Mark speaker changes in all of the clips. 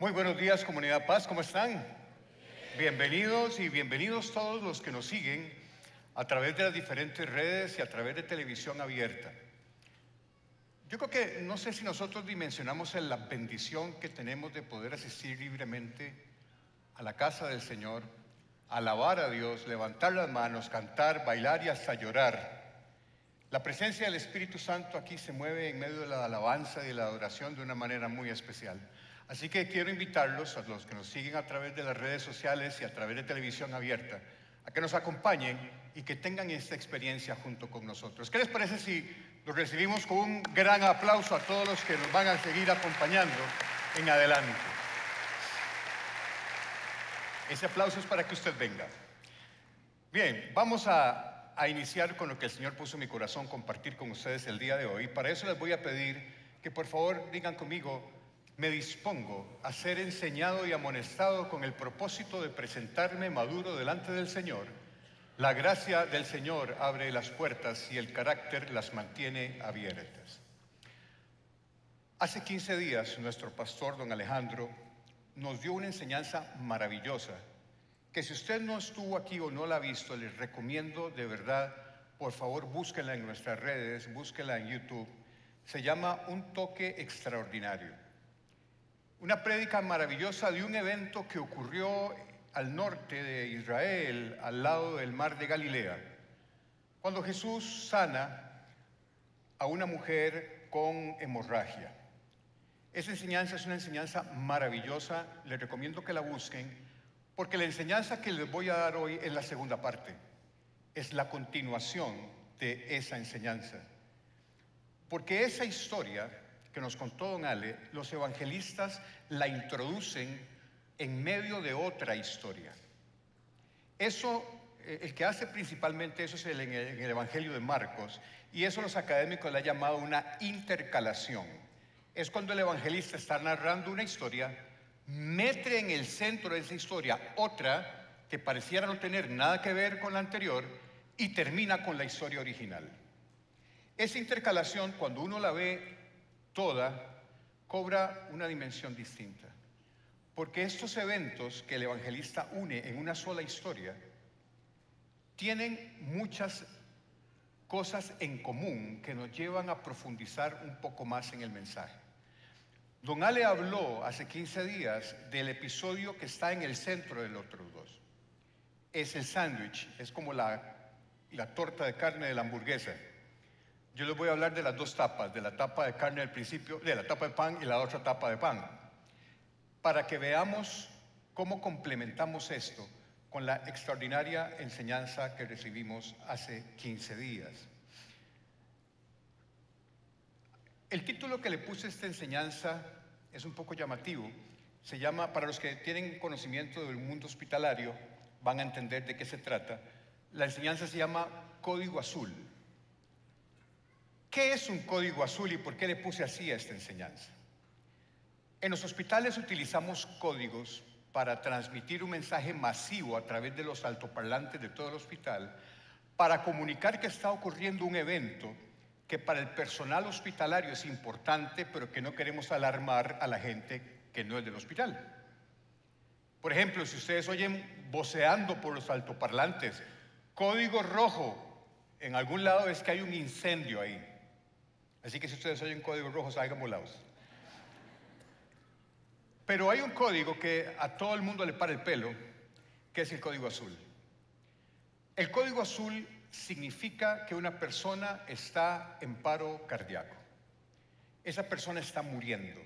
Speaker 1: Muy buenos días, Comunidad Paz, ¿cómo están? Bienvenidos y bienvenidos todos los que nos siguen a través de las diferentes redes y a través de televisión abierta. Yo creo que no sé si nosotros dimensionamos la bendición que tenemos de poder asistir libremente a la casa del Señor, alabar a Dios, levantar las manos, cantar, bailar y hasta llorar. La presencia del Espíritu Santo aquí se mueve en medio de la alabanza y de la adoración de una manera muy especial. Así que quiero invitarlos a los que nos siguen a través de las redes sociales y a través de televisión abierta a que nos acompañen y que tengan esta experiencia junto con nosotros. ¿Qué les parece si los recibimos con un gran aplauso a todos los que nos van a seguir acompañando en adelante? Ese aplauso es para que usted venga. Bien, vamos a iniciar con lo que el Señor puso en mi corazón compartir con ustedes el día de hoy. Para eso les voy a pedir que por favor digan conmigo: me dispongo a ser enseñado y amonestado con el propósito de presentarme maduro delante del Señor. La gracia del Señor abre las puertas y el carácter las mantiene abiertas. Hace 15 días nuestro pastor, don Alejandro, nos dio una enseñanza maravillosa que si usted no estuvo aquí o no la ha visto, les recomiendo de verdad, por favor búsquenla en nuestras redes, búsquenla en YouTube. Se llama Un Toque Extraordinario. Una prédica maravillosa de un evento que ocurrió al norte de Israel, al lado del mar de Galilea, cuando Jesús sana a una mujer con hemorragia. Esa enseñanza es una enseñanza maravillosa, les recomiendo que la busquen, porque la enseñanza que les voy a dar hoy es la segunda parte, es la continuación de esa enseñanza. Porque esa historia que nos contó don Ale, los evangelistas la introducen en medio de otra historia. Eso, el que hace principalmente eso es en el Evangelio de Marcos, y eso los académicos le han llamado una intercalación. Es cuando el evangelista está narrando una historia, mete en el centro de esa historia otra que pareciera no tener nada que ver con la anterior y termina con la historia original. Esa intercalación, cuando uno la ve toda, cobra una dimensión distinta, porque estos eventos que el evangelista une en una sola historia tienen muchas cosas en común que nos llevan a profundizar un poco más en el mensaje. Don Ale habló hace 15 días del episodio que está en el centro de los otros dos. Es el sándwich, es como la torta de carne de la hamburguesa. Yo les voy a hablar de las dos tapas, de la tapa de carne al principio, de la tapa de pan y la otra tapa de pan, para que veamos cómo complementamos esto con la extraordinaria enseñanza que recibimos hace 15 días. El título que le puse a esta enseñanza es un poco llamativo. Se llama, para los que tienen conocimiento del mundo hospitalario, van a entender de qué se trata. La enseñanza se llama Código Azul. ¿Qué es un código azul y por qué le puse así a esta enseñanza? En los hospitales utilizamos códigos para transmitir un mensaje masivo a través de los altoparlantes de todo el hospital para comunicar que está ocurriendo un evento que para el personal hospitalario es importante, pero que no queremos alarmar a la gente que no es del hospital. Por ejemplo, si ustedes oyen voceando por los altoparlantes, código rojo, en algún lado es que hay un incendio ahí. Así que si ustedes oyen código rojo, salgan volados. Pero hay un código que a todo el mundo le para el pelo, que es el código azul. El código azul significa que una persona está en paro cardíaco. Esa persona está muriendo.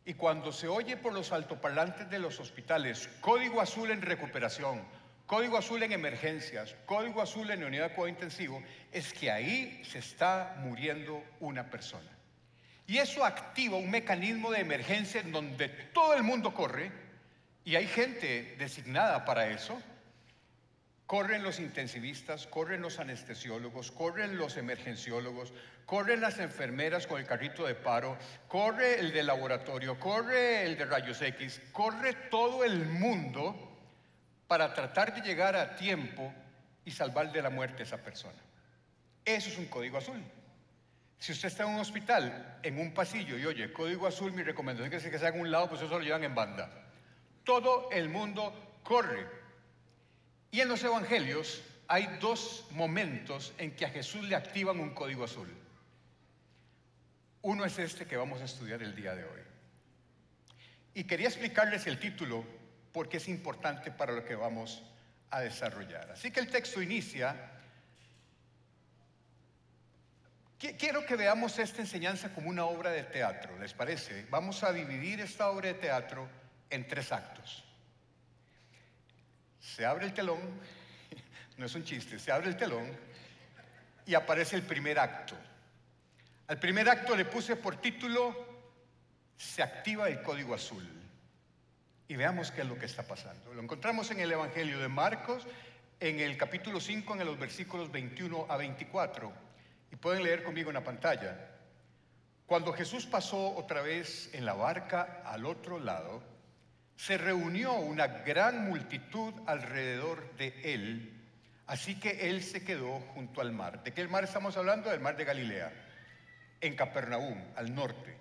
Speaker 1: Y cuando se oye por los altoparlantes de los hospitales, código azul en recuperación, código azul en emergencias, código azul en unidad de cuidado intensivo, es que ahí se está muriendo una persona. Y eso activa un mecanismo de emergencia en donde todo el mundo corre, y hay gente designada para eso. Corren los intensivistas, corren los anestesiólogos, corren los emergenciólogos, corren las enfermeras con el carrito de paro, corre el de laboratorio, corre el de rayos X, corre todo el mundo para tratar de llegar a tiempo y salvar de la muerte a esa persona. Eso es un código azul. Si usted está en un hospital, en un pasillo, y oye, código azul, mi recomendación es que se haga a un lado, pues eso lo llevan en banda. Todo el mundo corre. Y en los evangelios hay dos momentos en que a Jesús le activan un código azul. Uno es este que vamos a estudiar el día de hoy. Y quería explicarles el título porque es importante para lo que vamos a desarrollar. Así que el texto inicia. Quiero que veamos esta enseñanza como una obra de teatro, ¿les parece? Vamos a dividir esta obra de teatro en 3 actos. Se abre el telón, no es un chiste, se abre el telón y aparece el primer acto. Al primer acto le puse por título, se activa el código azul. Y veamos qué es lo que está pasando. Lo encontramos en el Evangelio de Marcos, en el capítulo 5, en los versículos 21 a 24. Y pueden leer conmigo en la pantalla. Cuando Jesús pasó otra vez en la barca al otro lado, se reunió una gran multitud alrededor de él, así que él se quedó junto al mar. ¿De qué mar estamos hablando? Del mar de Galilea, en Capernaum, al norte.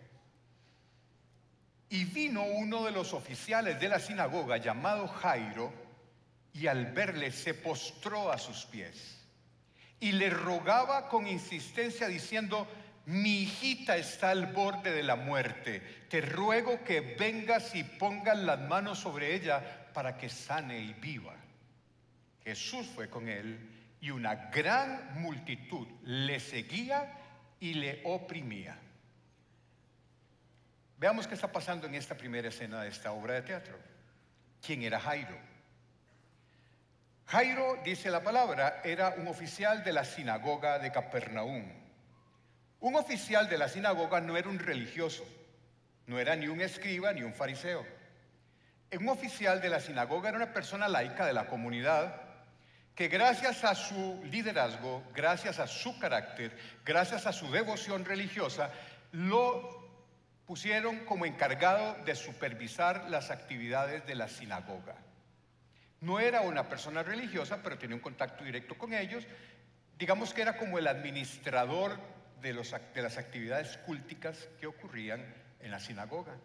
Speaker 1: Y vino uno de los oficiales de la sinagoga llamado Jairo, y al verle se postró a sus pies y le rogaba con insistencia diciendo: mi hijita está al borde de la muerte, te ruego que vengas y pongas las manos sobre ella para que sane y viva. Jesús fue con él y una gran multitud le seguía y le oprimía. Veamos qué está pasando en esta primera escena de esta obra de teatro. ¿Quién era Jairo? Jairo, dice la palabra, era un oficial de la sinagoga de Capernaum. Un oficial de la sinagoga no era un religioso, no era ni un escriba ni un fariseo. Un oficial de la sinagoga era una persona laica de la comunidad que gracias a su liderazgo, gracias a su carácter, gracias a su devoción religiosa, lo pusieron como encargado de supervisar las actividades de la sinagoga. No era una persona religiosa, pero tenía un contacto directo con ellos. Digamos que era como el administrador de las actividades culticas que ocurrían en la sinagoga.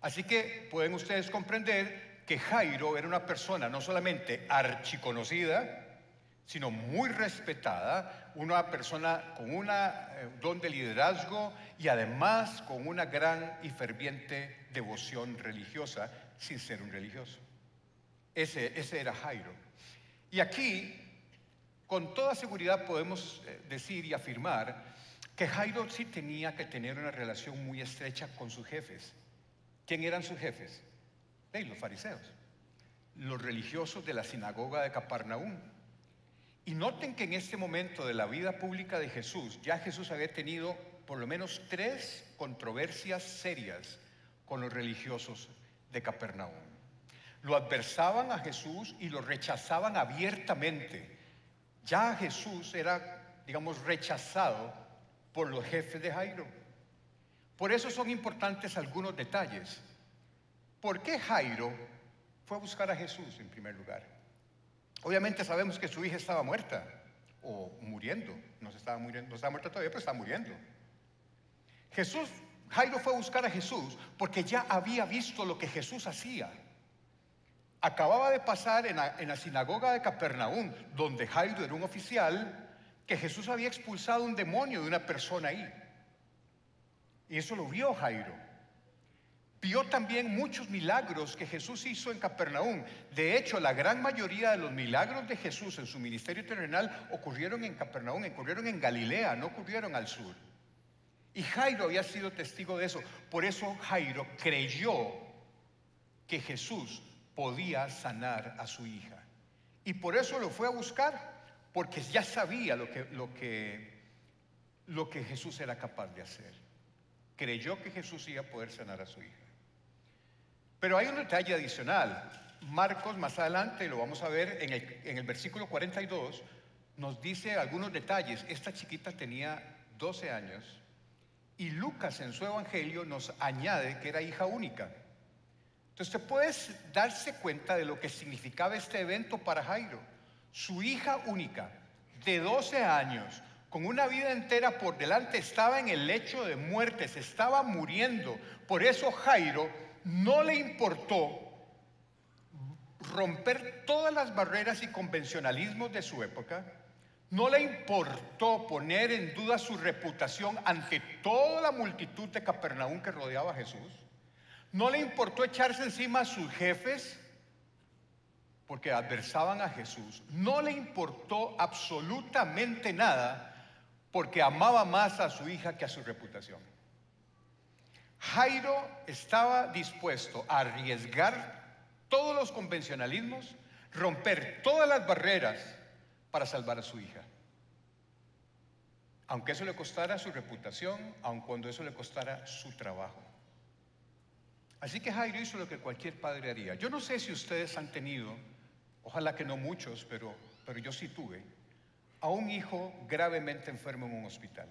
Speaker 1: Así que pueden ustedes comprender que Jairo era una persona no solamente archiconocida, sino muy respetada, una persona con un don de liderazgo y además con una gran y ferviente devoción religiosa, sin ser un religioso. Ese era Jairo. Y aquí, con toda seguridad podemos decir y afirmar que Jairo sí tenía que tener una relación muy estrecha con sus jefes. ¿Quién eran sus jefes? Los fariseos, los religiosos de la sinagoga de Capernaum. Y noten que en este momento de la vida pública de Jesús, ya Jesús había tenido por lo menos 3 controversias serias con los religiosos de Capernaum. Lo adversaban a Jesús y lo rechazaban abiertamente. Ya Jesús era, digamos, rechazado por los jefes de Jairo. Por eso son importantes algunos detalles. ¿Por qué Jairo fue a buscar a Jesús en primer lugar? Obviamente sabemos que su hija estaba muerta o muriendo. No estaba muerta todavía, pero estaba muriendo. Jairo fue a buscar a Jesús porque ya había visto lo que Jesús hacía. Acababa de pasar en la sinagoga de Capernaum, donde Jairo era un oficial, que Jesús había expulsado un demonio de una persona ahí. Y eso lo vio Jairo. Vio también muchos milagros que Jesús hizo en Capernaum. De hecho, la gran mayoría de los milagros de Jesús en su ministerio terrenal ocurrieron en Capernaum, ocurrieron en Galilea, no ocurrieron al sur. Y Jairo había sido testigo de eso. Por eso Jairo creyó que Jesús podía sanar a su hija. Y por eso lo fue a buscar, porque ya sabía lo que Jesús era capaz de hacer. Creyó que Jesús iba a poder sanar a su hija. Pero hay un detalle adicional. Marcos, más adelante, lo vamos a ver en el versículo 42, nos dice algunos detalles. Esta chiquita tenía 12 años y Lucas en su evangelio nos añade que era hija única. Entonces usted puede darse cuenta de lo que significaba este evento para Jairo. Su hija única, de 12 años, con una vida entera por delante, estaba en el lecho de muerte, se estaba muriendo. Por eso Jairo no le importó romper todas las barreras y convencionalismos de su época, no le importó poner en duda su reputación ante toda la multitud de Capernaum que rodeaba a Jesús, no le importó echarse encima a sus jefes porque adversaban a Jesús, no le importó absolutamente nada porque amaba más a su hija que a su reputación. Jairo estaba dispuesto a arriesgar todos los convencionalismos, romper todas las barreras para salvar a su hija. Aunque eso le costara su reputación, aun cuando eso le costara su trabajo. Así que Jairo hizo lo que cualquier padre haría. Yo no sé si ustedes han tenido, ojalá que no muchos, pero yo sí tuve, a un hijo gravemente enfermo en un hospital.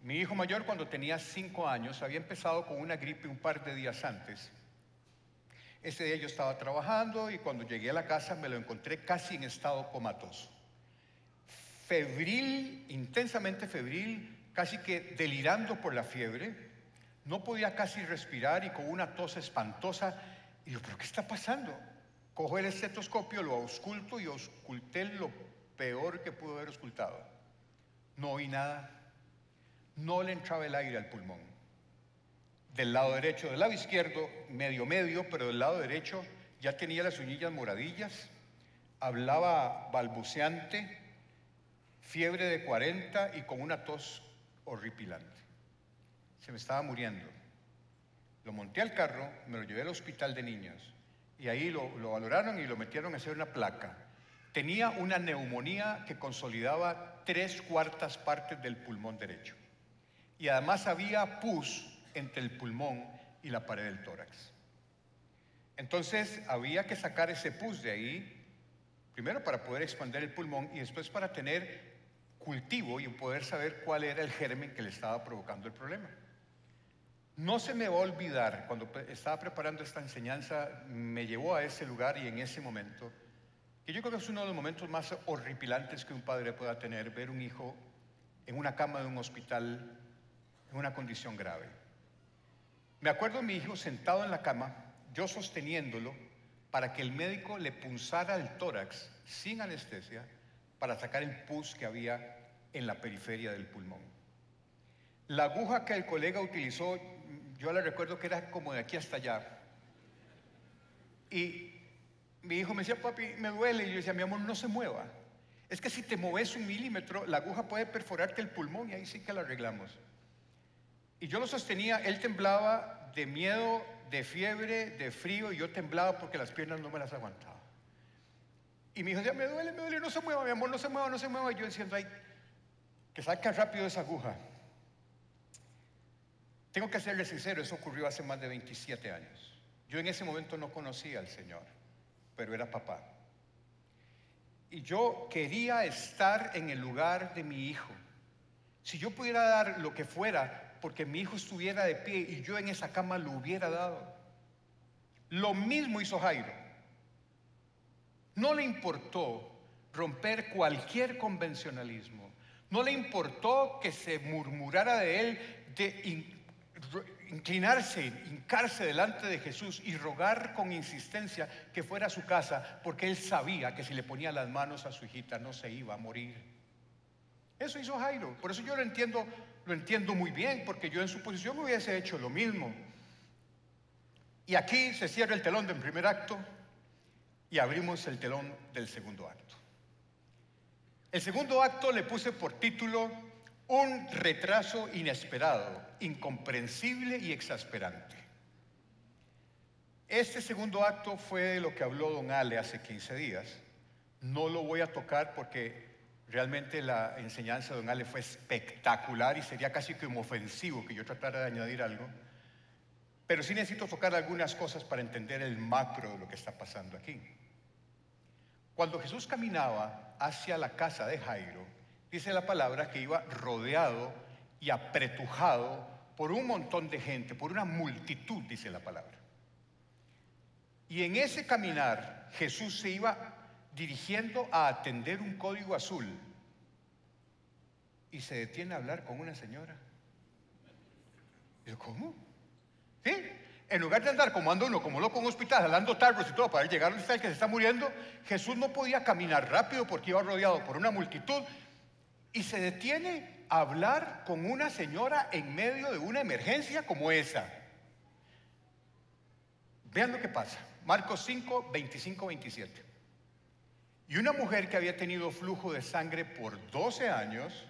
Speaker 1: Mi hijo mayor, cuando tenía 5 años, había empezado con una gripe un par de días antes. Ese día yo estaba trabajando y cuando llegué a la casa me lo encontré casi en estado comatoso. Febril, intensamente febril, casi que delirando por la fiebre. No podía casi respirar y con una tos espantosa. Y yo, ¿pero qué está pasando? Cojo el estetoscopio, lo ausculto y ausculté lo peor que pudo haber auscultado. No oí nada. No le entraba el aire al pulmón. Del lado derecho, del lado izquierdo, medio, pero del lado derecho ya tenía las uñillas moradillas, hablaba balbuceante, fiebre de 40 y con una tos horripilante. Se me estaba muriendo. Lo monté al carro, me lo llevé al hospital de niños y ahí lo valoraron y lo metieron a hacer una placa. Tenía una neumonía que consolidaba 3/4 partes del pulmón derecho. Y además había pus entre el pulmón y la pared del tórax. Entonces había que sacar ese pus de ahí, primero para poder expandir el pulmón y después para tener cultivo y poder saber cuál era el germen que le estaba provocando el problema. No se me va a olvidar, cuando estaba preparando esta enseñanza, me llevó a ese lugar y en ese momento, que yo creo que es uno de los momentos más horripilantes que un padre pueda tener, ver un hijo en una cama de un hospital en una condición grave. Me acuerdo de mi hijo sentado en la cama, yo sosteniéndolo para que el médico le punzara el tórax sin anestesia para sacar el pus que había en la periferia del pulmón. La aguja que el colega utilizó, yo le recuerdo que era como de aquí hasta allá. Y mi hijo me decía, papi, me duele. Y yo decía, mi amor, no se mueva. Es que si te mueves 1 milímetro, la aguja puede perforarte el pulmón y ahí sí que la arreglamos. Y yo lo sostenía, él temblaba de miedo, de fiebre, de frío, y yo temblaba porque las piernas no me las aguantaba. Y mi hijo decía, me duele, no se mueva, mi amor, no se mueva. Y yo diciendo, ay, que saca rápido esa aguja. Tengo que serle sincero, eso ocurrió hace más de 27 años. Yo en ese momento no conocía al Señor, pero era papá. Y yo quería estar en el lugar de mi hijo. Si yo pudiera dar lo que fuera porque mi hijo estuviera de pie y yo en esa cama lo hubiera dado. Lo mismo hizo Jairo. No le importó romper cualquier convencionalismo. No le importó que se murmurara de él, de inclinarse, hincarse delante de Jesús y rogar con insistencia que fuera a su casa, porque él sabía que si le ponía las manos a su hijita no se iba a morir. Eso hizo Jairo. Por eso yo lo entiendo muy bien, porque yo en su posición hubiese hecho lo mismo. Y aquí se cierra el telón del primer acto y abrimos el telón del segundo acto. El segundo acto le puse por título un retraso inesperado, incomprensible y exasperante. Este segundo acto fue de lo que habló don Ale hace 15 días. No lo voy a tocar porque realmente la enseñanza de don Ale fue espectacular y sería casi como ofensivo que yo tratara de añadir algo. Pero sí necesito tocar algunas cosas para entender el macro de lo que está pasando aquí. Cuando Jesús caminaba hacia la casa de Jairo, dice la palabra que iba rodeado y apretujado por un montón de gente, por una multitud, dice la palabra. Y en ese caminar Jesús se iba dirigiendo a atender un código azul. y se detiene a hablar con una señora. Y yo, ¿cómo? ¿Sí? En lugar de andar como anda uno, como loco en un hospital, jalando tarros y todo para llegar donde está el que se está muriendo, Jesús no podía caminar rápido porque iba rodeado por una multitud y se detiene a hablar con una señora en medio de una emergencia como esa. Vean lo que pasa. Marcos 5, 25, 27. Y una mujer que había tenido flujo de sangre por 12 años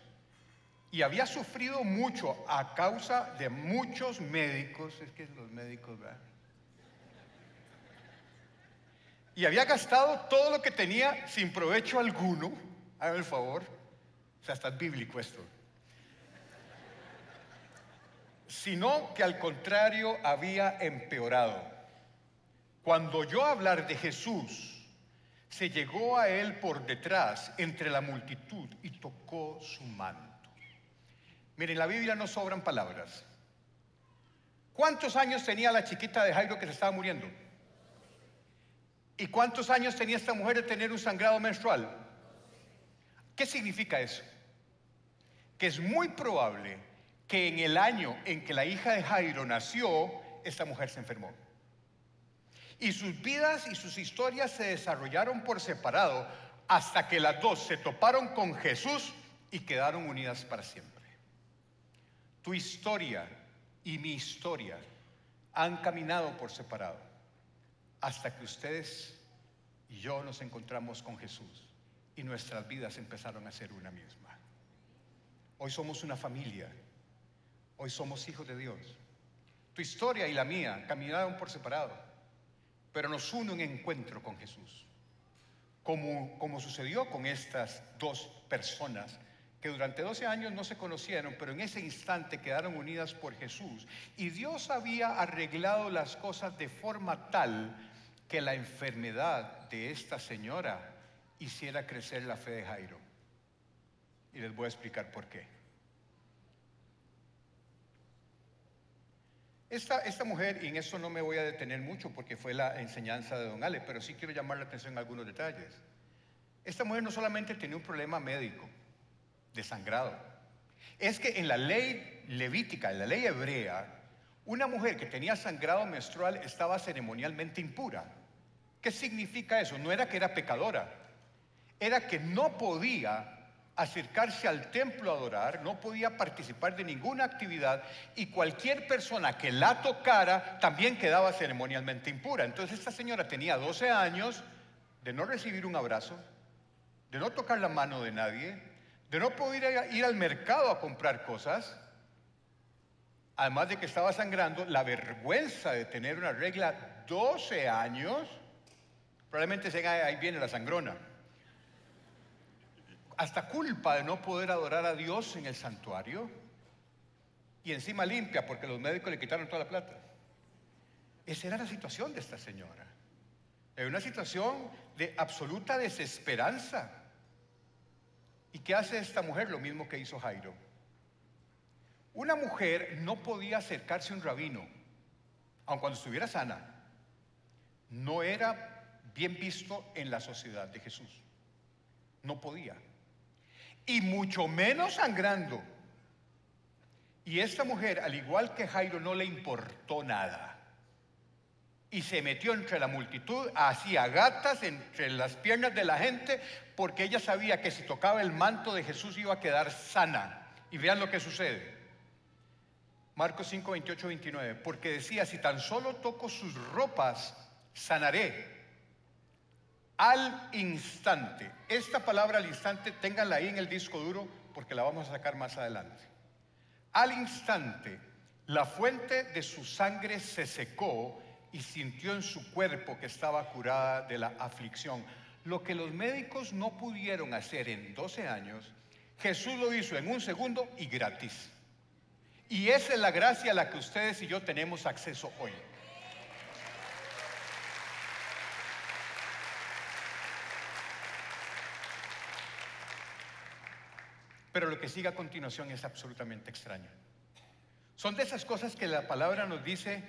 Speaker 1: y había sufrido mucho a causa de muchos médicos, es que los médicos, ¿verdad? Y había gastado todo lo que tenía sin provecho alguno, háganme el favor, o sea, está bíblico esto, sino que al contrario había empeorado. Cuando oyó hablar de Jesús, se llegó a él por detrás entre la multitud y tocó su manto. Miren, en la Biblia no sobran palabras. ¿Cuántos años tenía la chiquita de Jairo que se estaba muriendo? ¿Y cuántos años tenía esta mujer de tener un sangrado menstrual? ¿Qué significa eso? Que es muy probable que en el año en que la hija de Jairo nació, esta mujer se enfermó. Y sus vidas y sus historias se desarrollaron por separado hasta que las dos se toparon con Jesús y quedaron unidas para siempre. Tu historia y mi historia han caminado por separado hasta que ustedes y yo nos encontramos con Jesús y nuestras vidas empezaron a ser una misma. Hoy somos una familia, hoy somos hijos de Dios. Tu historia y la mía caminaron por separado, pero nos une un encuentro con Jesús, como sucedió con estas dos personas que durante 12 años no se conocieron, pero en ese instante quedaron unidas por Jesús. Y Dios había arreglado las cosas de forma tal que la enfermedad de esta señora hiciera crecer la fe de Jairo. Y les voy a explicar por qué. Esta mujer, y en eso no me voy a detener mucho porque fue la enseñanza de don Ale, pero sí quiero llamar la atención en algunos detalles. Esta mujer no solamente tenía un problema médico de sangrado, es que en la ley levítica, en la ley hebrea, una mujer que tenía sangrado menstrual estaba ceremonialmente impura. ¿Qué significa eso? No era que era pecadora, era que no podía acercarse al templo a adorar, no podía participar de ninguna actividad y cualquier persona que la tocara también quedaba ceremonialmente impura. Entonces esta señora tenía 12 años de no recibir un abrazo, de no tocar la mano de nadie, de no poder ir al mercado a comprar cosas, además de que estaba sangrando, la vergüenza de tener una regla 12 años, probablemente ahí viene la sangrona. Hasta culpa de no poder adorar a Dios en el santuario y encima limpia porque los médicos le quitaron toda la plata. Esa era la situación de esta señora. Era una situación de absoluta desesperanza. ¿Y qué hace esta mujer? Lo mismo que hizo Jairo. Una mujer no podía acercarse a un rabino, aun cuando estuviera sana. No era bien visto en la sociedad de Jesús. No podía. Y mucho menos sangrando. Y esta mujer, al igual que Jairo, no le importó nada. Y se metió entre la multitud, hacía gatas entre las piernas de la gente, porque ella sabía que si tocaba el manto de Jesús iba a quedar sana. Y vean lo que sucede. Marcos 5, 28, 29. Porque decía, si tan solo toco sus ropas, sanaré. Al instante. Esta palabra al instante, ténganla ahí en el disco duro, porque la vamos a sacar más adelante. Al instante, la fuente de su sangre se secó y sintió en su cuerpo que estaba curada de la aflicción. Lo que los médicos no pudieron hacer en 12 años, Jesús lo hizo en un segundo y gratis. Y esa es la gracia a la que ustedes y yo tenemos acceso hoy. Pero lo que sigue a continuación es absolutamente extraño. Son de esas cosas que la palabra nos dice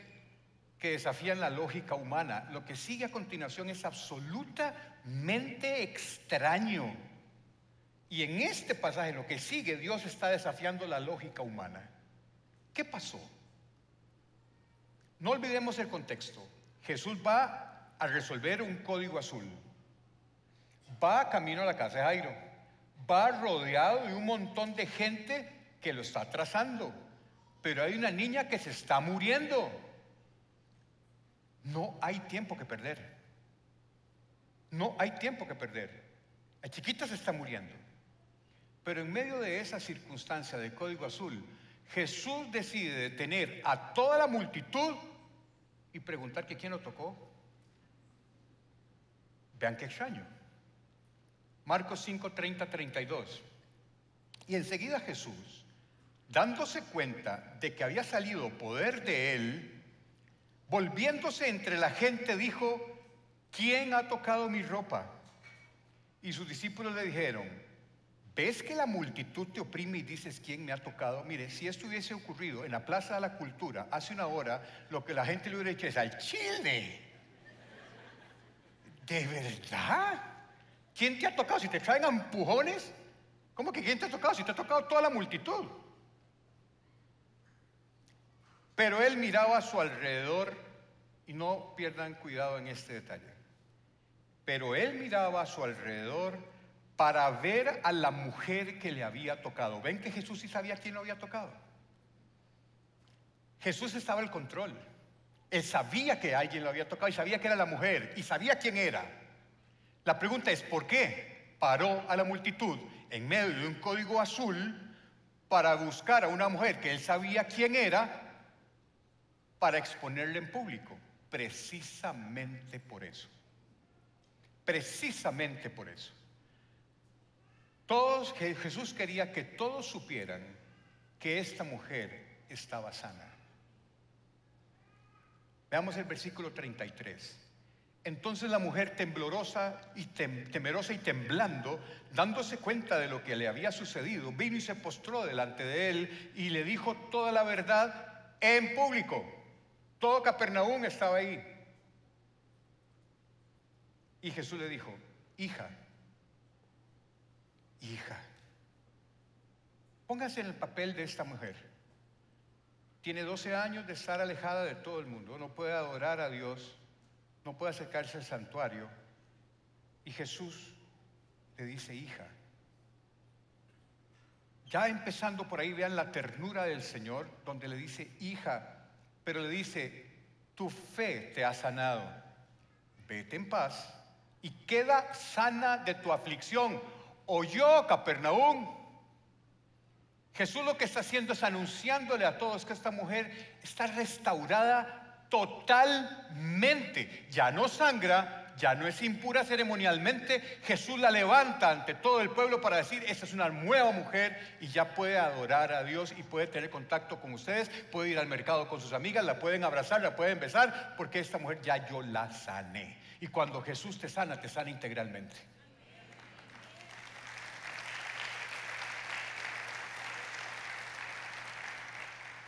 Speaker 1: que desafían la lógica humana. Lo que sigue a continuación es absolutamente extraño. Y en este pasaje, en lo que sigue, Dios está desafiando la lógica humana. ¿Qué pasó? No olvidemos el contexto. Jesús va a resolver un código azul. Va camino a la casa de Jairo. Va rodeado de un montón de gente que lo está trazando. Pero hay una niña que se está muriendo. No hay tiempo que perder. No hay tiempo que perder. La chiquita se está muriendo. Pero en medio de esa circunstancia de código azul, Jesús decide detener a toda la multitud y preguntar que quién lo tocó. Vean qué extraño. Marcos 5, 30, 32. Y enseguida Jesús, dándose cuenta de que había salido poder de él, volviéndose entre la gente, dijo: ¿quién ha tocado mi ropa? Y sus discípulos le dijeron: ¿ves que la multitud te oprime y dices quién me ha tocado? Mire, si esto hubiese ocurrido en la Plaza de la Cultura hace una hora, lo que la gente le hubiera dicho es: ¡al chile! ¿De verdad? ¿Quién te ha tocado? Si te traen a empujones, ¿cómo que quién te ha tocado? Si te ha tocado toda la multitud. Pero él miraba a su alrededor, y no pierdan cuidado en este detalle. Pero él miraba a su alrededor para ver a la mujer que le había tocado. ¿Ven que Jesús sí sabía quién lo había tocado? Jesús estaba al control. Él sabía que alguien lo había tocado y sabía que era la mujer y sabía quién era. La pregunta es: ¿por qué paró a la multitud en medio de un código azul para buscar a una mujer que él sabía quién era para exponerla en público? Precisamente por eso. Precisamente por eso. Jesús quería que todos supieran que esta mujer estaba sana. Veamos el versículo 33. Entonces la mujer, temblorosa y temerosa y temblando, dándose cuenta de lo que le había sucedido, vino y se postró delante de él y le dijo toda la verdad en público. Todo Capernaum estaba ahí. Y Jesús le dijo: hija, póngase en el papel de esta mujer. Tiene 12 años de estar alejada de todo el mundo, no puede adorar a Dios, no puede acercarse al santuario. Y Jesús le dice: hija. Ya empezando por ahí, vean la ternura del Señor, donde le dice hija, pero le dice: tu fe te ha sanado, vete en paz y queda sana de tu aflicción. ¿Oyó Capernaum? Jesús lo que está haciendo es anunciándole a todos que esta mujer está restaurada totalmente. Ya no sangra, ya no es impura ceremonialmente. Jesús la levanta ante todo el pueblo para decir: esta es una nueva mujer y ya puede adorar a Dios y puede tener contacto con ustedes, puede ir al mercado con sus amigas, la pueden abrazar, la pueden besar, porque esta mujer ya yo la sané. Y cuando Jesús te sana integralmente.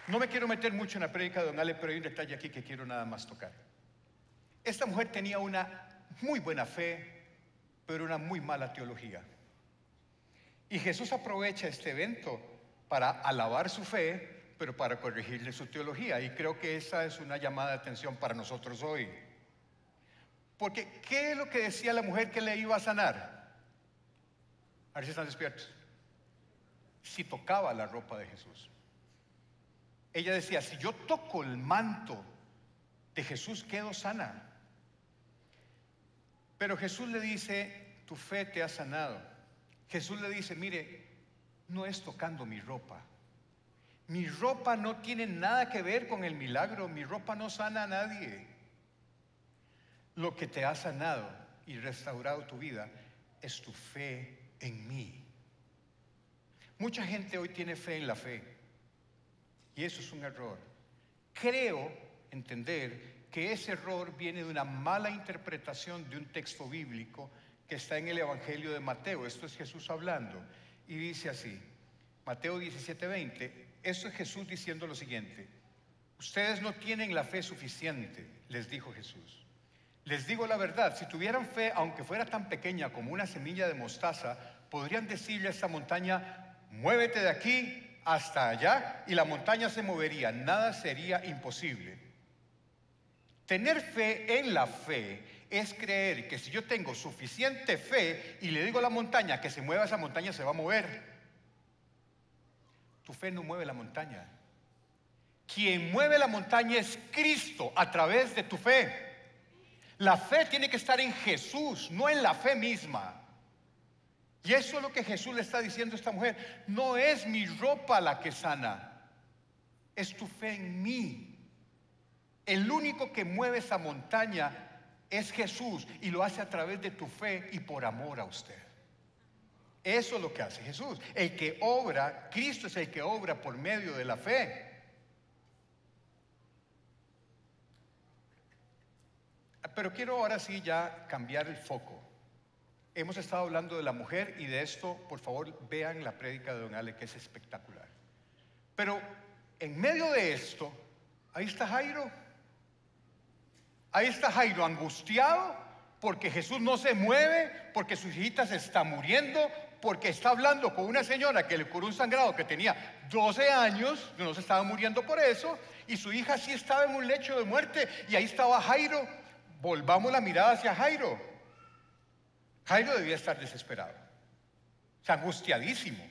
Speaker 1: No me quiero meter mucho en la prédica de don Ale, pero hay un detalle aquí que quiero nada más tocar. Esta mujer tenía una muy buena fe, pero una muy mala teología. Y Jesús aprovecha este evento para alabar su fe, pero para corregirle su teología. Y creo que esa es una llamada de atención para nosotros hoy. Porque, ¿qué es lo que decía la mujer que le iba a sanar? A ver si están despiertos. Si tocaba la ropa de Jesús. Ella decía: si yo toco el manto de Jesús, quedo sana. Pero Jesús le dice: tu fe te ha sanado. Jesús le dice: mire, no es tocando mi ropa. Mi ropa no tiene nada que ver con el milagro. Mi ropa no sana a nadie. Lo que te ha sanado y restaurado tu vida es tu fe en mí. Mucha gente hoy tiene fe en la fe. Y eso es un error. Creo entender que ese error viene de una mala interpretación de un texto bíblico que está en el Evangelio de Mateo. Esto es Jesús hablando. Y dice así, Mateo 17:20. Esto es Jesús diciendo lo siguiente: ustedes no tienen la fe suficiente, les dijo Jesús. Les digo la verdad, si tuvieran fe, aunque fuera tan pequeña como una semilla de mostaza, podrían decirle a esta montaña, muévete de aquí hasta allá, y la montaña se movería, nada sería imposible. Tener fe en la fe es creer que si yo tengo suficiente fe y le digo a la montaña que se mueva, esa montaña se va a mover. Tu fe no mueve la montaña. Quien mueve la montaña es Cristo a través de tu fe. La fe tiene que estar en Jesús, no en la fe misma. Y eso es lo que Jesús le está diciendo a esta mujer. No es mi ropa la que sana, es tu fe en mí. El único que mueve esa montaña es Jesús, y lo hace a través de tu fe y por amor a usted. Eso es lo que hace Jesús. El que obra, Cristo es el que obra por medio de la fe. Pero quiero ahora sí ya cambiar el foco. Hemos estado hablando de la mujer, y de esto, por favor, vean la prédica de don Ale, que es espectacular. Pero en medio de esto, ahí está Jairo. Ahí está Jairo angustiado porque Jesús no se mueve, porque su hijita se está muriendo, porque está hablando con una señora que le curó un sangrado que tenía 12 años, no se estaba muriendo por eso, y su hija sí estaba en un lecho de muerte, y ahí estaba Jairo. Volvamos la mirada hacia Jairo. Jairo debía estar desesperado, o sea, angustiadísimo,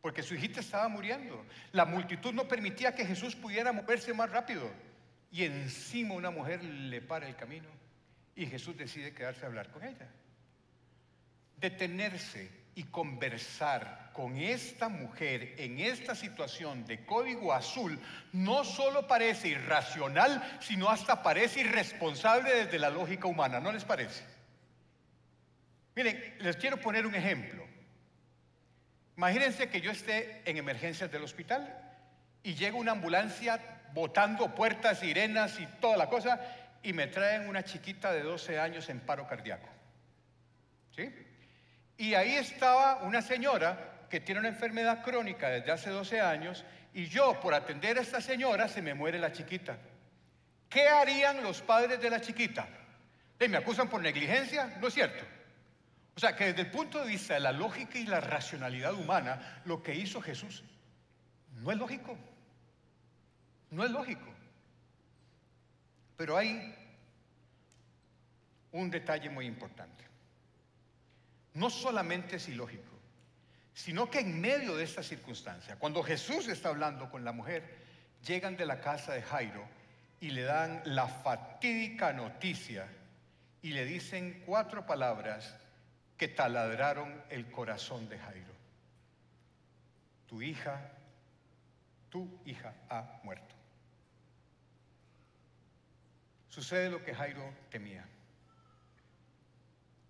Speaker 1: porque su hijita estaba muriendo. La multitud no permitía que Jesús pudiera moverse más rápido, y encima una mujer le para el camino, y Jesús decide quedarse a hablar con ella. Detenerse y conversar con esta mujer en esta situación de código azul no solo parece irracional, sino hasta parece irresponsable desde la lógica humana, ¿no les parece? Miren, les quiero poner un ejemplo. Imagínense que yo esté en emergencias del hospital y llega una ambulancia botando puertas, sirenas y toda la cosa, y me traen una chiquita de 12 años en paro cardíaco. ¿Sí? Y ahí estaba una señora que tiene una enfermedad crónica desde hace 12 años, y yo, por atender a esta señora, se me muere la chiquita. ¿Qué harían los padres de la chiquita? ¿Me acusan por negligencia? ¿No es cierto? O sea, que desde el punto de vista de la lógica y la racionalidad humana, lo que hizo Jesús no es lógico. No es lógico. Pero hay un detalle muy importante. No solamente es ilógico, sino que en medio de esta circunstancia, cuando Jesús está hablando con la mujer, llegan de la casa de Jairo y le dan la fatídica noticia y le dicen 4 palabras que taladraron el corazón de Jairo. Tu hija ha muerto. Sucede lo que Jairo temía.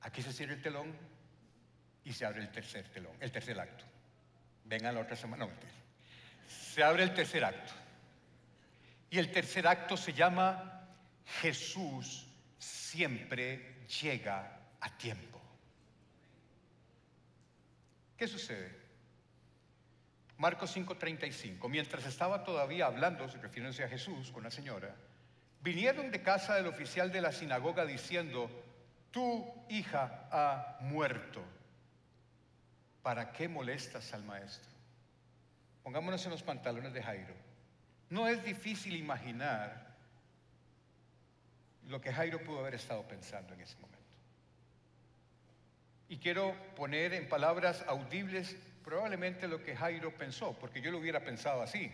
Speaker 1: Aquí se cierra el telón y se abre el tercer telón, el tercer acto. Vengan la otra semana, no, mentira. Se abre el tercer acto. Y el tercer acto se llama Jesús siempre llega a tiempo. ¿Qué sucede? Marcos 5:35. Mientras estaba todavía hablando, refiriéndose a Jesús con la señora, vinieron de casa del oficial de la sinagoga diciendo: tu hija ha muerto. ¿Para qué molestas al maestro? Pongámonos en los pantalones de Jairo. No es difícil imaginar lo que Jairo pudo haber estado pensando en ese momento. Y quiero poner en palabras audibles probablemente lo que Jairo pensó, porque yo lo hubiera pensado así.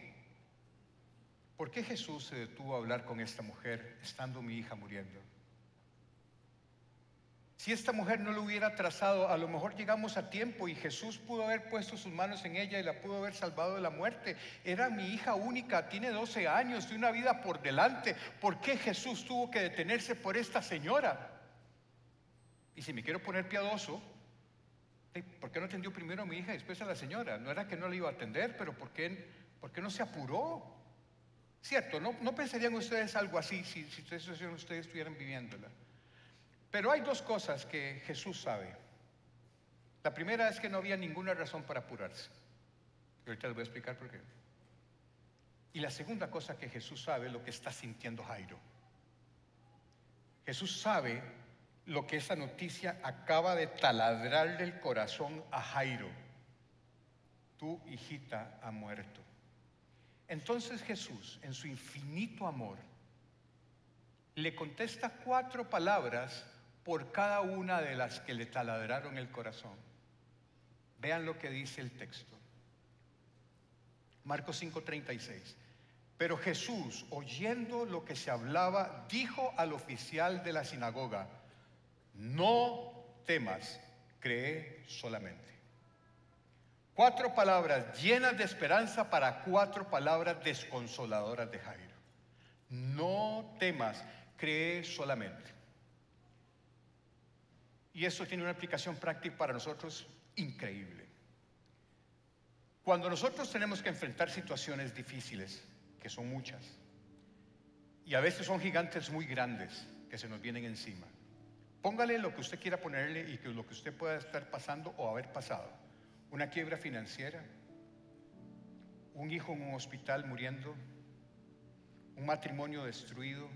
Speaker 1: ¿Por qué Jesús se detuvo a hablar con esta mujer estando mi hija muriendo? Si esta mujer no lo hubiera trazado, a lo mejor llegamos a tiempo y Jesús pudo haber puesto sus manos en ella y la pudo haber salvado de la muerte. Era mi hija única, tiene 12 años, tiene una vida por delante. ¿Por qué Jesús tuvo que detenerse por esta señora? Y si me quiero poner piadoso, ¿por qué no atendió primero a mi hija y después a la señora? No era que no le iba a atender, pero ¿por qué no se apuró? Cierto, no pensarían ustedes algo así si ustedes estuvieran viviéndola. Pero hay 2 cosas que Jesús sabe. La primera es que no había ninguna razón para apurarse. Y ahorita les voy a explicar por qué. Y la segunda cosa que Jesús sabe es lo que está sintiendo Jairo. Jesús sabe lo que esa noticia acaba de taladrarle el corazón a Jairo. Tu hijita ha muerto. Entonces Jesús, en su infinito amor, le contesta 4 palabras por cada una de las que le taladraron el corazón. Vean lo que dice el texto. Marcos 5:36. Pero Jesús, oyendo lo que se hablaba, dijo al oficial de la sinagoga: no temas, cree solamente. 4 palabras llenas de esperanza para 4 palabras desconsoladoras de Jairo. No temas, cree solamente. Y eso tiene una aplicación práctica para nosotros increíble. Cuando nosotros tenemos que enfrentar situaciones difíciles, que son muchas, y a veces son gigantes muy grandes que se nos vienen encima, póngale lo que usted quiera ponerle y que lo que usted pueda estar pasando o haber pasado. Una quiebra financiera, un hijo en un hospital muriendo, un matrimonio destruido.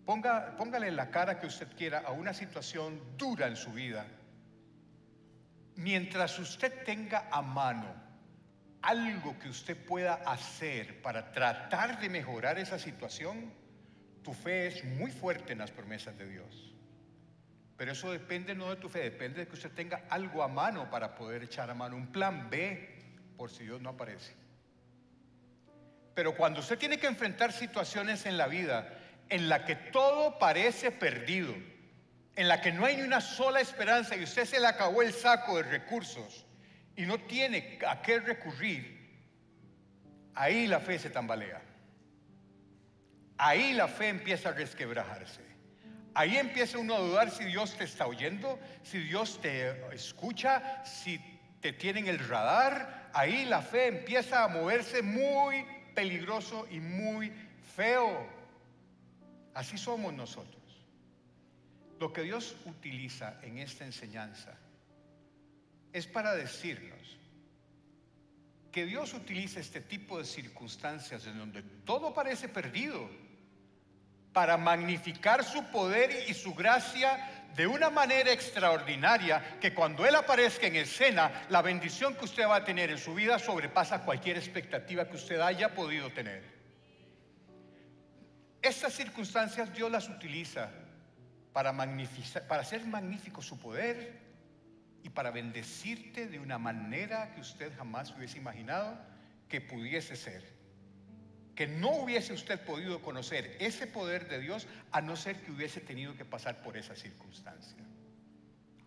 Speaker 1: Póngale la cara que usted quiera a una situación dura en su vida. Mientras usted tenga a mano algo que usted pueda hacer para tratar de mejorar esa situación, tu fe es muy fuerte en las promesas de Dios. Pero eso depende no de tu fe, depende de que usted tenga algo a mano para poder echar a mano, un plan B por si Dios no aparece. Pero cuando usted tiene que enfrentar situaciones en la vida en la que todo parece perdido, en la que no hay ni una sola esperanza y usted se le acabó el saco de recursos y no tiene a qué recurrir, ahí la fe se tambalea. Ahí la fe empieza a resquebrajarse. Ahí empieza uno a dudar si Dios te está oyendo, si Dios te escucha, si te tiene en el radar. Ahí la fe empieza a moverse muy peligroso y muy feo. Así somos nosotros. Lo que Dios utiliza en esta enseñanza es para decirnos que Dios utiliza este tipo de circunstancias en donde todo parece perdido para magnificar su poder y su gracia de una manera extraordinaria, que cuando Él aparezca en escena, la bendición que usted va a tener en su vida sobrepasa cualquier expectativa que usted haya podido tener. Estas circunstancias Dios las utiliza para hacer magnífico su poder y para bendecirte de una manera que usted jamás hubiese imaginado que pudiese ser. Que no hubiese usted podido conocer ese poder de Dios a no ser que hubiese tenido que pasar por esa circunstancia.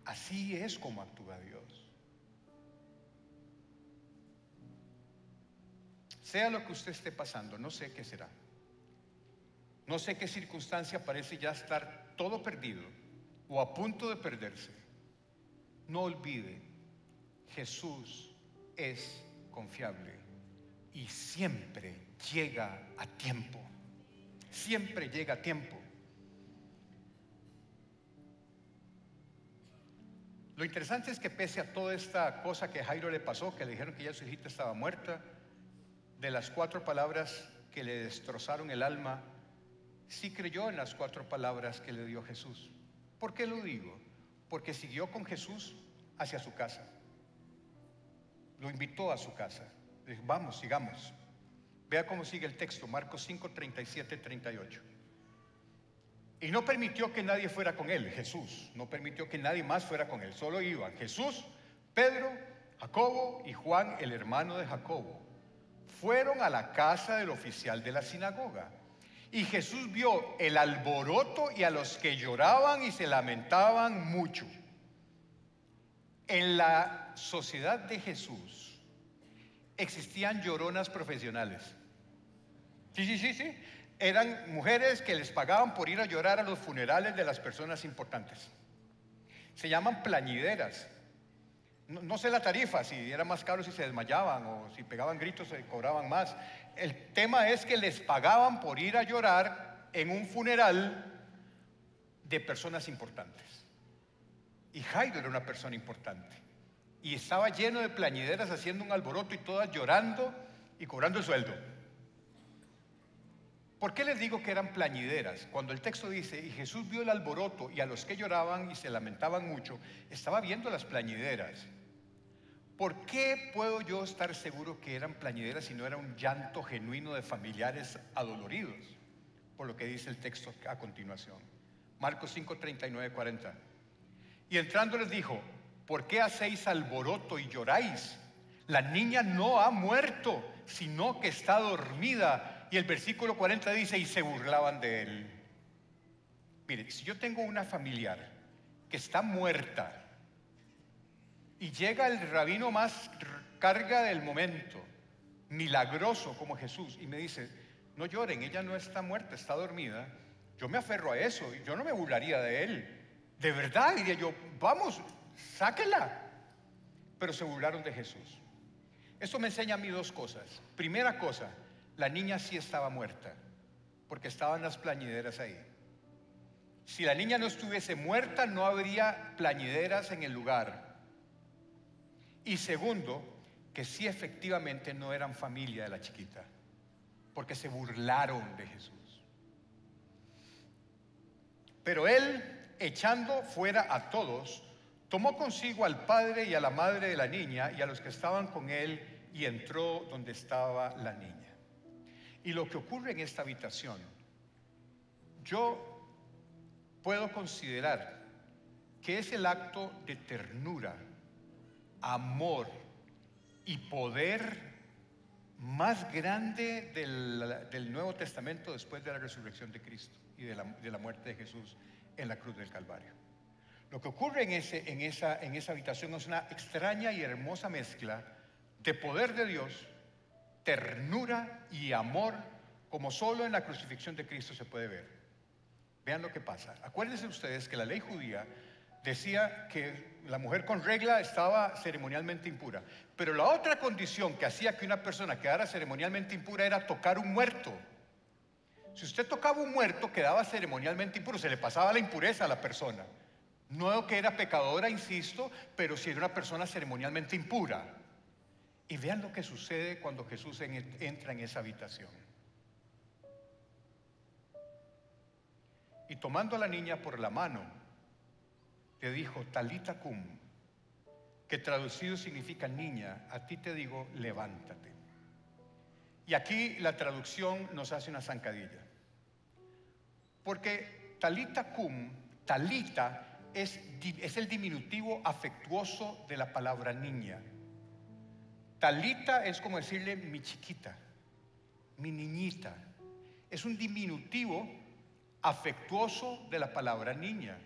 Speaker 1: Así es como actúa Dios. Sea lo que usted esté pasando, no sé qué será. No sé qué circunstancia parece ya estar todo perdido o a punto de perderse. No olvide, Jesús es confiable y siempre llega a tiempo. Siempre llega a tiempo. Lo interesante es que pese a toda esta cosa que a Jairo le pasó, que le dijeron que ya su hijita estaba muerta, de las 4 palabras que le destrozaron el alma, sí creyó en las 4 palabras que le dio Jesús. ¿Por qué lo digo? Porque siguió con Jesús hacia su casa. Lo invitó a su casa. Dijo, vamos, sigamos. Vea cómo sigue el texto, Marcos 5, 37, 38. Y no permitió que nadie fuera con él, Jesús. No permitió que nadie más fuera con él. Solo iban Jesús, Pedro, Jacobo y Juan, el hermano de Jacobo. Fueron a la casa del oficial de la sinagoga. Y Jesús vio el alboroto y a los que lloraban y se lamentaban mucho. En la sociedad de Jesús existían lloronas profesionales. Sí. Eran mujeres que les pagaban por ir a llorar a los funerales de las personas importantes. Se llaman plañideras. No sé la tarifa, si era más caro si se desmayaban o si pegaban gritos se cobraban más. El tema es que les pagaban por ir a llorar en un funeral de personas importantes. Y Jairo era una persona importante. Y estaba lleno de plañideras haciendo un alboroto y todas llorando y cobrando el sueldo. ¿Por qué les digo que eran plañideras? Cuando el texto dice, y Jesús vio el alboroto y a los que lloraban y se lamentaban mucho, estaba viendo las plañideras. ¿Por qué puedo yo estar seguro que eran plañideras si no era un llanto genuino de familiares adoloridos? Por lo que dice el texto a continuación. Marcos 5, 39, 40. Y entrando les dijo, ¿por qué hacéis alboroto y lloráis? La niña no ha muerto, sino que está dormida. Y el versículo 40 dice, y se burlaban de él. Mire, si yo tengo una familiar que está muerta y llega el rabino más carga del momento, milagroso como Jesús, y me dice, no lloren, ella no está muerta, está dormida, yo me aferro a eso y yo no me burlaría de él. De verdad, diría yo, vamos, sáquela. Pero se burlaron de Jesús. Esto me enseña a mí dos cosas. Primera cosa, la niña sí estaba muerta, porque estaban las plañideras ahí. Si la niña no estuviese muerta, no habría plañideras en el lugar. Y segundo, que sí efectivamente no eran familia de la chiquita, porque se burlaron de Jesús. Pero él, echando fuera a todos, tomó consigo al padre y a la madre de la niña y a los que estaban con él, y entró donde estaba la niña. Y lo que ocurre en esta habitación, yo puedo considerar que es el acto de ternura, amor y poder más grande del Nuevo Testamento después de la resurrección de Cristo y de la muerte de Jesús en la cruz del Calvario. Lo que ocurre en esa habitación es una extraña y hermosa mezcla de poder de Dios, ternura y amor, como solo en la crucifixión de Cristo se puede ver. Vean lo que pasa. Acuérdense ustedes que la ley judía decía que la mujer con regla estaba ceremonialmente impura, pero la otra condición que hacía que una persona quedara ceremonialmente impura era tocar un muerto. Si usted tocaba un muerto, quedaba ceremonialmente impuro, se le pasaba la impureza a la persona. No que era pecadora, insisto, pero sí era una persona ceremonialmente impura. Y vean lo que sucede cuando Jesús entra en esa habitación. Y tomando a la niña por la mano, le dijo, Talita cum, que traducido significa niña, a ti te digo, levántate. Y aquí la traducción nos hace una zancadilla. Porque Talita cum, Talita, es el diminutivo afectuoso de la palabra niña. Talita es como decirle mi chiquita, mi niñita. Es un diminutivo afectuoso de la palabra niña.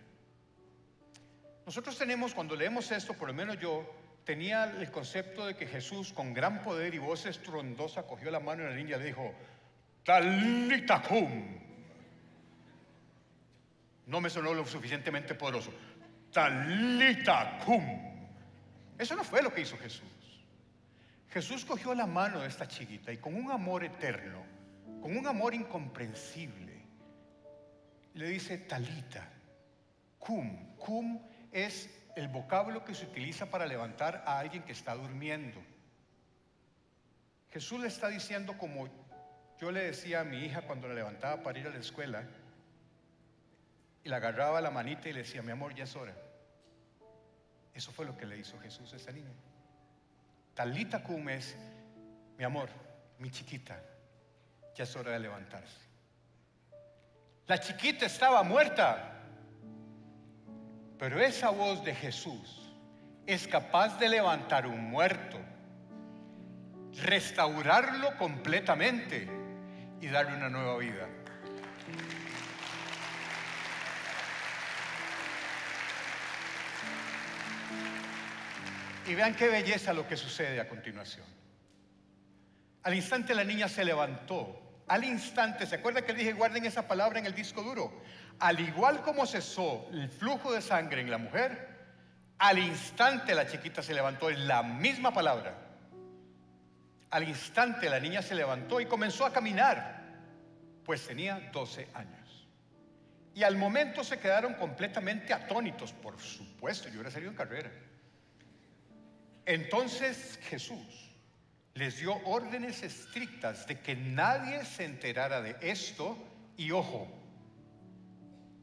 Speaker 1: Nosotros tenemos, cuando leemos esto, por lo menos yo, tenía el concepto de que Jesús con gran poder y voz estruendosa cogió la mano de la niña y le dijo, Talita cum. No me sonó lo suficientemente poderoso. Talita cum. Eso no fue lo que hizo Jesús. Jesús cogió la mano de esta chiquita y con un amor eterno, con un amor incomprensible, le dice Talita cum. Cum es el vocablo que se utiliza para levantar a alguien que está durmiendo. Jesús le está diciendo, como yo le decía a mi hija cuando la levantaba para ir a la escuela, y la agarraba la manita y le decía, mi amor, ya es hora. Eso fue lo que le hizo Jesús a esa niña. Talita cum es, mi amor, mi chiquita, ya es hora de levantarse. La chiquita estaba muerta, pero esa voz de Jesús es capaz de levantar un muerto, restaurarlo completamente y darle una nueva vida. Y vean qué belleza lo que sucede a continuación. Al instante la niña se levantó. Al instante, ¿se acuerdan que les dije guarden esa palabra en el disco duro? Al igual como cesó el flujo de sangre en la mujer, al instante la chiquita se levantó. Es la misma palabra. Al instante la niña se levantó y comenzó a caminar, pues tenía 12 años. Y al momento se quedaron completamente atónitos. Por supuesto, yo hubiera salido en carrera. Entonces Jesús les dio órdenes estrictas de que nadie se enterara de esto y ojo,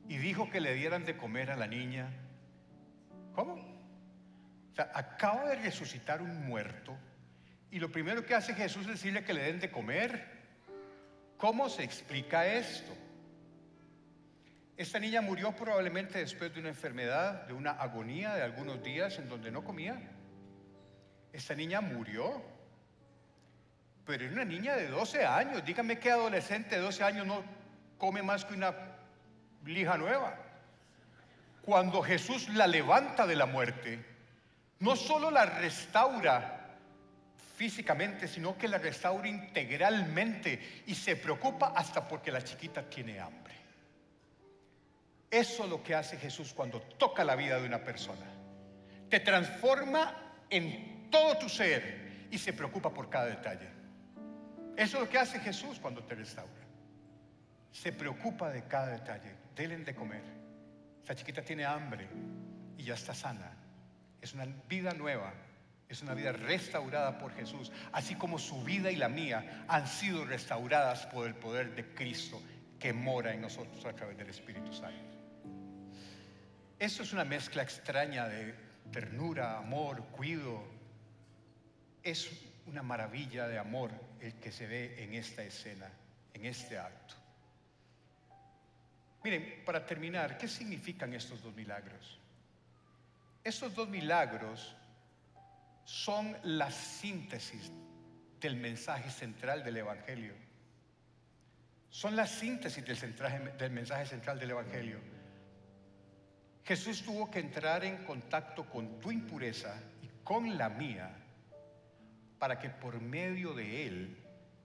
Speaker 1: y dijo que le dieran de comer a la niña. ¿Cómo? O sea, acaba de resucitar un muerto y lo primero que hace Jesús es decirle que le den de comer. ¿Cómo se explica esto? Esta niña murió probablemente después de una enfermedad, de una agonía de algunos días en donde no comía. Esta niña murió, pero era una niña de 12 años. Dígame qué adolescente de 12 años no come más que una lija nueva. Cuando Jesús la levanta de la muerte, no solo la restaura físicamente, sino que la restaura integralmente y se preocupa hasta porque la chiquita tiene hambre. Eso es lo que hace Jesús cuando toca la vida de una persona. Te transforma en todo tu ser y se preocupa por cada detalle. Eso es lo que hace Jesús cuando te restaura. Se preocupa de cada detalle. Denle de comer. Esta chiquita tiene hambre y ya está sana. Es una vida nueva. Es una vida restaurada por Jesús, así como su vida y la mía han sido restauradas por el poder de Cristo que mora en nosotros a través del Espíritu Santo. Esto es una mezcla extraña de ternura, amor, cuidado. Es una maravilla de amor el que se ve en esta escena, en este acto. Miren, para terminar, ¿qué significan estos dos milagros? Estos dos milagros son la síntesis del mensaje central del Evangelio. Son la síntesis del mensaje central del Evangelio. Jesús tuvo que entrar en contacto con tu impureza y con la mía para que por medio de Él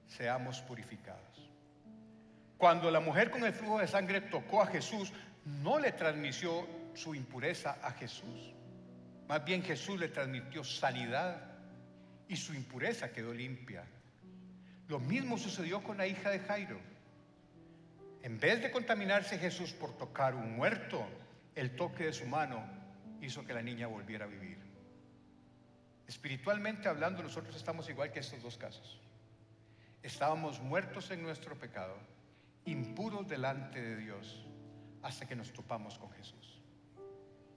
Speaker 1: seamos purificados. Cuando la mujer con el flujo de sangre tocó a Jesús, no le transmitió su impureza a Jesús. Más bien Jesús le transmitió sanidad y su impureza quedó limpia. Lo mismo sucedió con la hija de Jairo. En vez de contaminarse Jesús por tocar un muerto, el toque de su mano hizo que la niña volviera a vivir. Espiritualmente hablando, nosotros estamos igual que estos dos casos. Estábamos muertos en nuestro pecado, impuros delante de Dios, hasta que nos topamos con Jesús.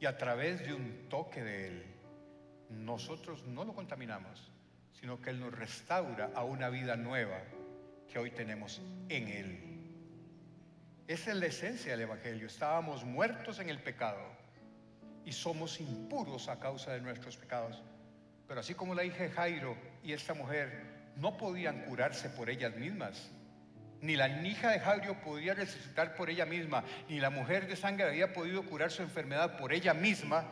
Speaker 1: Y a través de un toque de Él, nosotros no lo contaminamos, sino que Él nos restaura a una vida nueva que hoy tenemos en Él. Esa es la esencia del Evangelio. Estábamos muertos en el pecado y somos impuros a causa de nuestros pecados. Pero así como la hija de Jairo y esta mujer no podían curarse por ellas mismas, ni la hija de Jairo podía resucitar por ella misma, ni la mujer de sangre había podido curar su enfermedad por ella misma.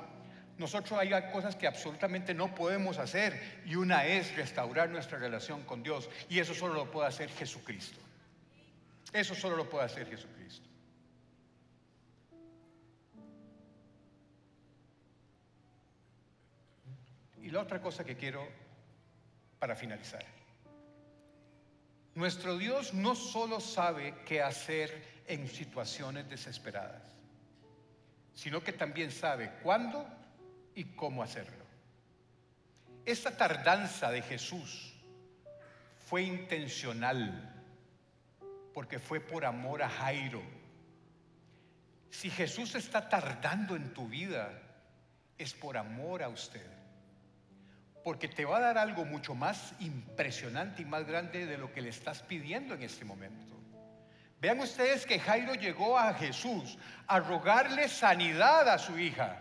Speaker 1: Nosotros hay cosas que absolutamente no podemos hacer, y una es restaurar nuestra relación con Dios, y eso solo lo puede hacer Jesucristo. Eso solo lo puede hacer Jesucristo. Y la otra cosa que quiero para finalizar: nuestro Dios no solo sabe qué hacer en situaciones desesperadas, sino que también sabe cuándo y cómo hacerlo. Esta tardanza de Jesús fue intencional, porque fue por amor a Jairo. Si Jesús está tardando en tu vida, es por amor a usted, porque te va a dar algo mucho más impresionante y más grande de lo que le estás pidiendo en este momento. Vean ustedes que Jairo llegó a Jesús a rogarle sanidad a su hija,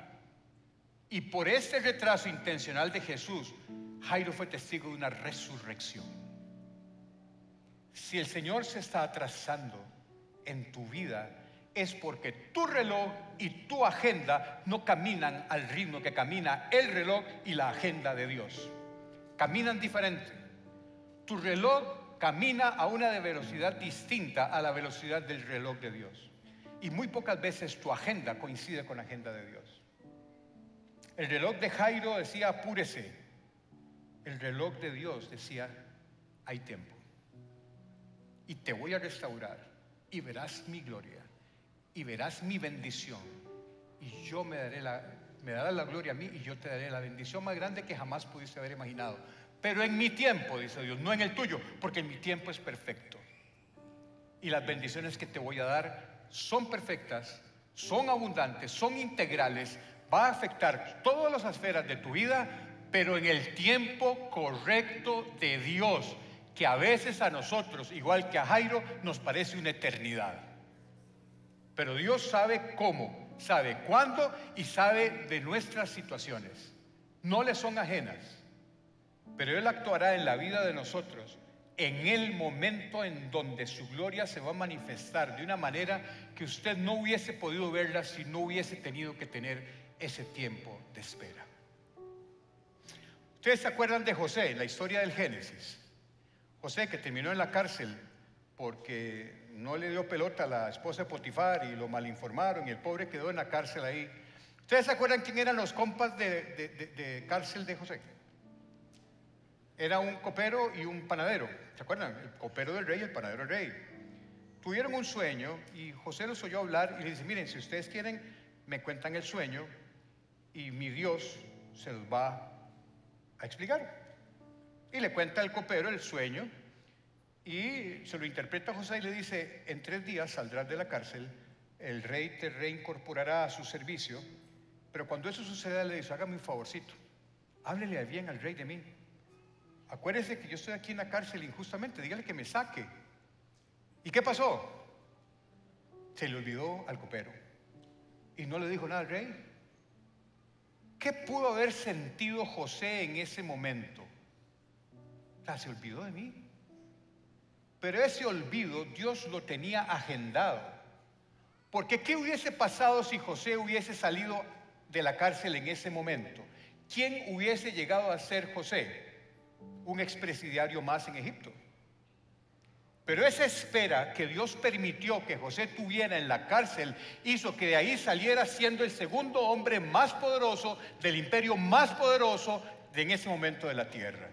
Speaker 1: y por este retraso intencional de Jesús, Jairo fue testigo de una resurrección. Si el Señor se está atrasando en tu vida, es porque tu reloj y tu agenda no caminan al ritmo que camina el reloj y la agenda de Dios. Caminan diferente. Tu reloj camina a una velocidad distinta a la velocidad del reloj de Dios. Y muy pocas veces tu agenda coincide con la agenda de Dios. El reloj de Jairo decía apúrese. El reloj de Dios decía hay tiempo. Y te voy a restaurar y verás mi gloria y verás mi bendición, y me darás la gloria a mí, y yo te daré la bendición más grande que jamás pudiste haber imaginado. Pero en mi tiempo, dice Dios, no en el tuyo, porque en mi tiempo es perfecto. Y las bendiciones que te voy a dar son perfectas, son abundantes, son integrales, va a afectar todas las esferas de tu vida, pero en el tiempo correcto de Dios, que a veces a nosotros, igual que a Jairo, nos parece una eternidad. Pero Dios sabe cómo, sabe cuándo y sabe de nuestras situaciones. No le son ajenas, pero Él actuará en la vida de nosotros en el momento en donde su gloria se va a manifestar de una manera que usted no hubiese podido verla si no hubiese tenido que tener ese tiempo de espera. Ustedes se acuerdan de José, la historia del Génesis. José, que terminó en la cárcel porque no le dio pelota a la esposa de Potifar y lo malinformaron y el pobre quedó en la cárcel ahí. ¿Ustedes se acuerdan quién eran los compas de cárcel de José? Era un copero y un panadero. ¿Se acuerdan? El copero del rey y el panadero del rey. Tuvieron un sueño y José los oyó hablar y le dice: miren, si ustedes quieren, me cuentan el sueño y mi Dios se los va a explicar. Y le cuenta el copero el sueño y se lo interpreta a José y le dice: en 3 días saldrás de la cárcel, el rey te reincorporará a su servicio, pero cuando eso suceda le dice: hágame un favorcito, háblele bien al rey de mí. Acuérdese que yo estoy aquí en la cárcel injustamente, dígale que me saque. ¿Y qué pasó? Se le olvidó al copero y no le dijo nada al rey. ¿Qué pudo haber sentido José en ese momento? Se olvidó de mí. Pero ese olvido Dios lo tenía agendado. Porque ¿qué hubiese pasado si José hubiese salido de la cárcel en ese momento? ¿Quién hubiese llegado a ser José? Un expresidiario más en Egipto. Pero esa espera que Dios permitió que José tuviera en la cárcel hizo que de ahí saliera siendo el segundo hombre más poderoso del imperio más poderoso en ese momento de la tierra.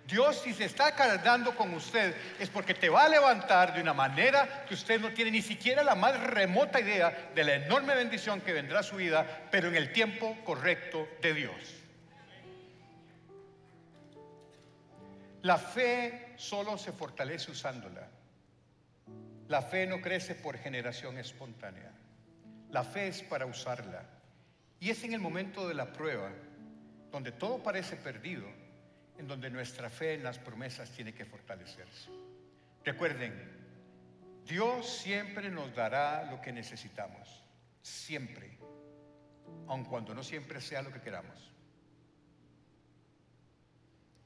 Speaker 1: Dios, si se está cargando con usted, es porque te va a levantar de una manera que usted no tiene ni siquiera la más remota idea de la enorme bendición que vendrá a su vida, pero en el tiempo correcto de Dios. La fe solo se fortalece usándola. La fe no crece por generación espontánea. La fe es para usarla. Y es en el momento de la prueba, donde todo parece perdido, en donde nuestra fe en las promesas tiene que fortalecerse. Recuerden, Dios siempre nos dará lo que necesitamos. Siempre. Aun cuando no siempre sea lo que queramos.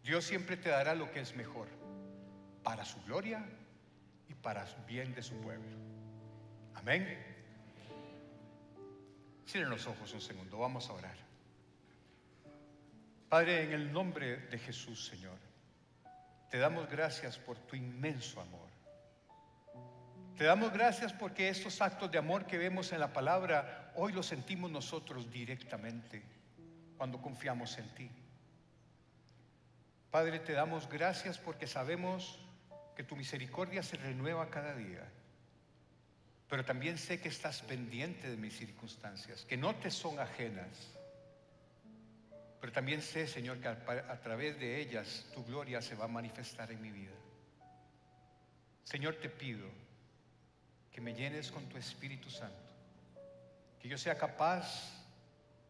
Speaker 1: Dios siempre te dará lo que es mejor para su gloria y para el bien de su pueblo. Amén. Cierren los ojos un segundo, vamos a orar. Padre, en el nombre de Jesús, Señor, te damos gracias por tu inmenso amor. Te damos gracias porque estos actos de amor que vemos en la palabra, hoy los sentimos nosotros directamente cuando confiamos en ti. Padre, te damos gracias porque sabemos que tu misericordia se renueva cada día. Pero también sé que estás pendiente de mis circunstancias, que no te son ajenas. Pero también sé, Señor, que a través de ellas tu gloria se va a manifestar en mi vida. Señor, te pido que me llenes con tu Espíritu Santo, que yo sea capaz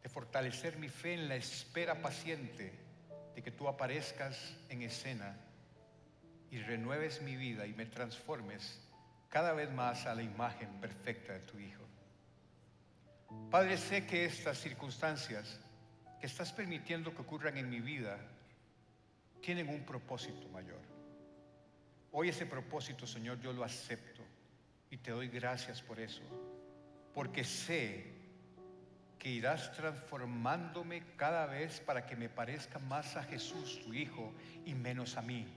Speaker 1: de fortalecer mi fe en la espera paciente de que tú aparezcas en escena y renueves mi vida y me transformes cada vez más a la imagen perfecta de tu Hijo. Padre, sé que estas circunstancias que estás permitiendo que ocurran en mi vida tienen un propósito mayor. Hoy ese propósito, Señor, yo lo acepto y te doy gracias por eso, porque sé que irás transformándome cada vez para que me parezca más a Jesús, tu Hijo, y menos a mí.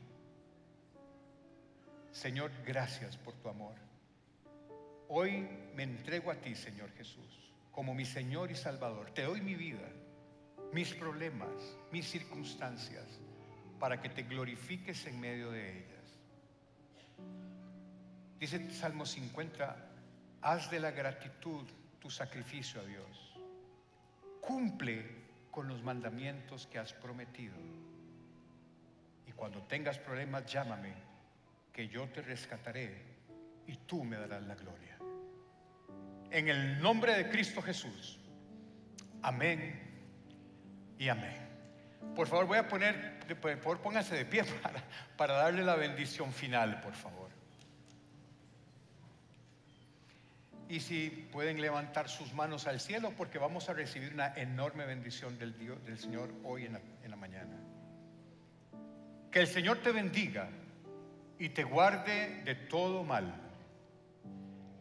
Speaker 1: Señor, gracias por tu amor. Hoy me entrego a ti, Señor Jesús, como mi Señor y Salvador. Te doy mi vida, mis problemas, mis circunstancias, para que te glorifiques en medio de ellas. Dice Salmo 50, haz de la gratitud tu sacrificio a Dios. Cumple con los mandamientos que has prometido. cuando tengas problemas, llámame, que yo te rescataré y tú me darás la gloria. En el nombre de Cristo Jesús. Amén y amén. Por favor, voy a poner, por favor, pónganse de pie para darle la bendición final, por favor. Y si pueden levantar sus manos al cielo, porque vamos a recibir una enorme bendición del Señor hoy en la mañana. Que el Señor te bendiga y te guarde de todo mal.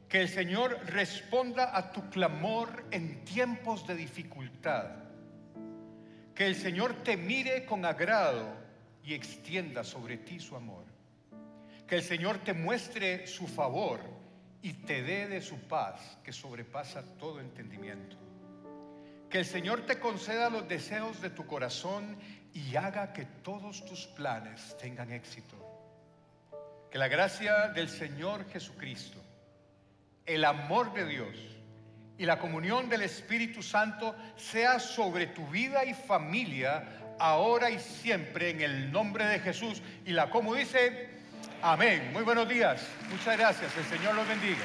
Speaker 1: Que el Señor responda a tu clamor en tiempos de dificultad. Que el Señor te mire con agrado y extienda sobre ti su amor. Que el Señor te muestre su favor y te dé de su paz que sobrepasa todo entendimiento. Que el Señor te conceda los deseos de tu corazón y haga que todos tus planes tengan éxito. Que la gracia del Señor Jesucristo, el amor de Dios y la comunión del Espíritu Santo sea sobre tu vida y familia ahora y siempre, en el nombre de Jesús. Y la como dice, amén. Muy buenos días. Muchas gracias. El Señor los bendiga.